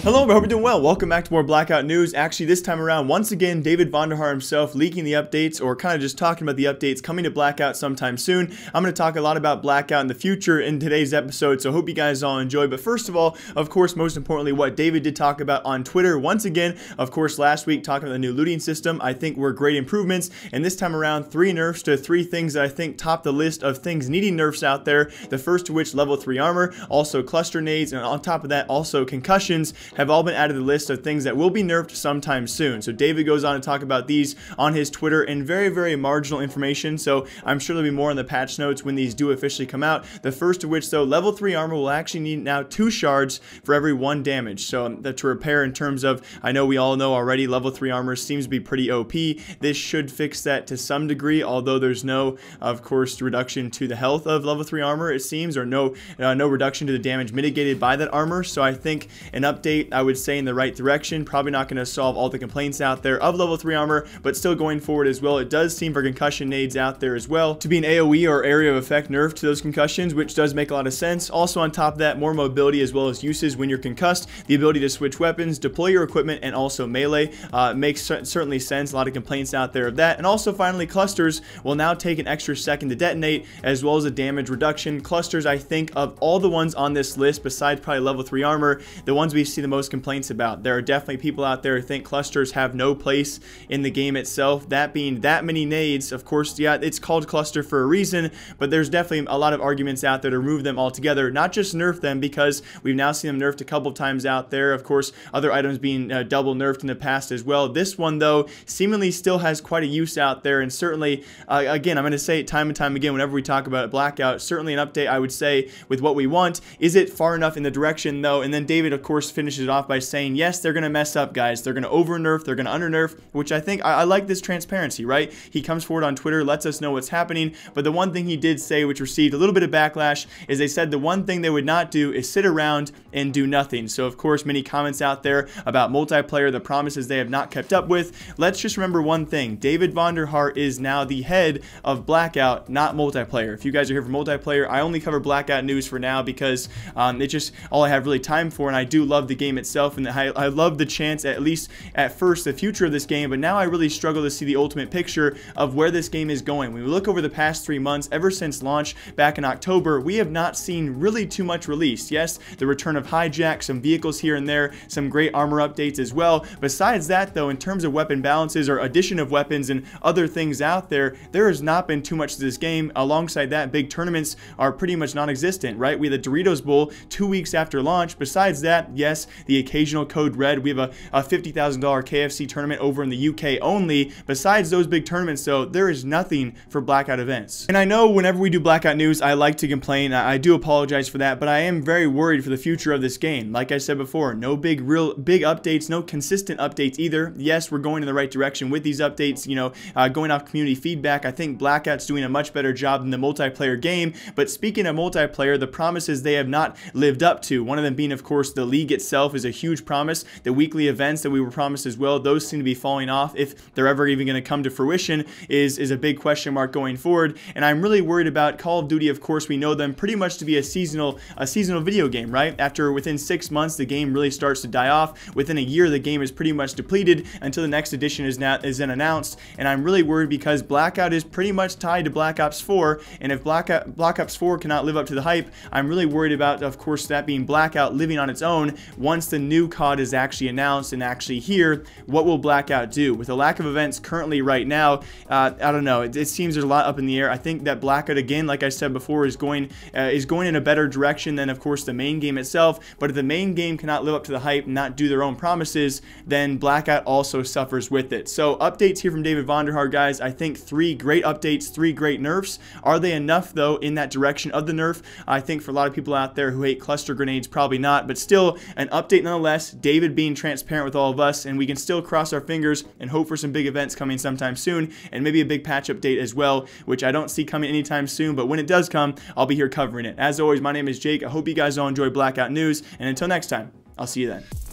Hello, I hope you're doing well. Welcome back to more Blackout news. Actually, this time around, once again, David Vonderhaar himself leaking the updates, or kind of just talking about the updates coming to Blackout sometime soon. I'm going to talk a lot about Blackout in the future in today's episode, so I hope you guys all enjoy. But first of all, of course, most importantly, what David did talk about on Twitter. Once again, of course, last week talking about the new looting system, I think were great improvements. And this time around, 3 nerfs to 3 things that I think top the list of things needing nerfs out there. The first of which, level 3 armor, also cluster nades, and on top of that, also concussions have all been added to the list of things that will be nerfed sometime soon. So David goes on to talk about these on his Twitter in very marginal information, so I'm sure there'll be more in the patch notes when these do officially come out. The first of which, though, level 3 armor will actually need now 2 shards for every 1 damage. So that to repair in terms of, I know we all know already, level 3 armor seems to be pretty OP. This should fix that to some degree, although there's no, of course, reduction to the health of level 3 armor, it seems, or no reduction to the damage mitigated by that armor. So I think an update, I would say, in the right direction. Probably not going to solve all the complaints out there of level 3 armor, but still going forward as well. It does seem for concussion nades out there as well to be an AoE or area of effect nerf to those concussions, which does make a lot of sense. Also on top of that, more mobility as well as uses when you're concussed. The ability to switch weapons, deploy your equipment, and also melee makes certainly sense. A lot of complaints out there of that. And also finally, clusters will now take an extra second to detonate, as well as a damage reduction. Clusters, I think, of all the ones on this list, besides probably level 3 armor, the ones we see the most complaints about. There are definitely people out there who think clusters have no place in the game itself. That being that many nades, of course, yeah, it's called cluster for a reason, but there's definitely a lot of arguments out there to remove them altogether, not just nerf them, because we've now seen them nerfed a couple of times out there. Of course, other items being double nerfed in the past as well. This one, though, seemingly still has quite a use out there, and certainly, again, I'm going to say it time and time again whenever we talk about Blackout, certainly an update, I would say, with what we want. Is it far enough in the direction, though? And then David, of course, finishes it off by saying, yes, they're going to mess up, guys. They're going to over nerf, they're going to under nerf, which I think, I like this transparency, right? He comes forward on Twitter, lets us know what's happening, but the one thing he did say, which received a little bit of backlash, is they said the one thing they would not do is sit around and do nothing. So, of course, many comments out there about multiplayer, the promises they have not kept up with. Let's just remember one thing. David Vonderhaar is now the head of Blackout, not multiplayer. If you guys are here for multiplayer, I only cover Blackout news for now because it's just all I have really time for, and I do love the game itself, and I love the chance, at least at first, the future of this game, but now I really struggle to see the ultimate picture of where this game is going. When we look over the past 3 months, ever since launch back in October, we have not seen really too much released. Yes, the return of hijack, some vehicles here and there, some great armor updates as well. Besides that, though, in terms of weapon balances or addition of weapons and other things out there, there has not been too much to this game. Alongside that, big tournaments are pretty much non-existent, right? We had the Doritos Bowl 2 weeks after launch. Besides that, yes, the occasional Code Red. We have a $50,000 KFC tournament over in the UK only. Besides those big tournaments, though, there is nothing for Blackout events. And I know whenever we do Blackout news, I like to complain. I do apologize for that, but I am very worried for the future of this game. Like I said before, no big updates, no consistent updates either. Yes, we're going in the right direction with these updates, you know, going off community feedback. I think Blackout's doing a much better job than the multiplayer game, but speaking of multiplayer, the promises they have not lived up to, one of them being, of course, the league itself is a huge promise. The weekly events that we were promised as well, those seem to be falling off. If they're ever even going to come to fruition is a big question mark going forward. And I'm really worried about Call of Duty. Of course, we know them pretty much to be a seasonal video game, right? Within 6 months, the game really starts to die off. Within a year, the game is pretty much depleted until the next edition is then announced. And I'm really worried because Blackout is pretty much tied to Black Ops 4. And if Black Ops 4 cannot live up to the hype, I'm really worried about, of course, that being Blackout living on its own once the new COD is actually announced and actually here. What will Blackout do? With the lack of events currently right now, I don't know. It seems there's a lot up in the air. I think that Blackout, again, like I said before, is going in a better direction than, of course, the main game itself. But if the main game cannot live up to the hype and not do their own promises, then Blackout also suffers with it. So updates here from David Vonderhaar, guys. I think 3 great updates, 3 great nerfs. Are they enough, though, in that direction of the nerf? I think for a lot of people out there who hate cluster grenades, probably not. But still, an update nonetheless. David being transparent with all of us, and we can still cross our fingers and hope for some big events coming sometime soon, and maybe a big patch update as well, which I don't see coming anytime soon, but when it does come, I'll be here covering it. As always, my name is Jake. I hope you guys all enjoy Blackout news, and until next time, I'll see you then.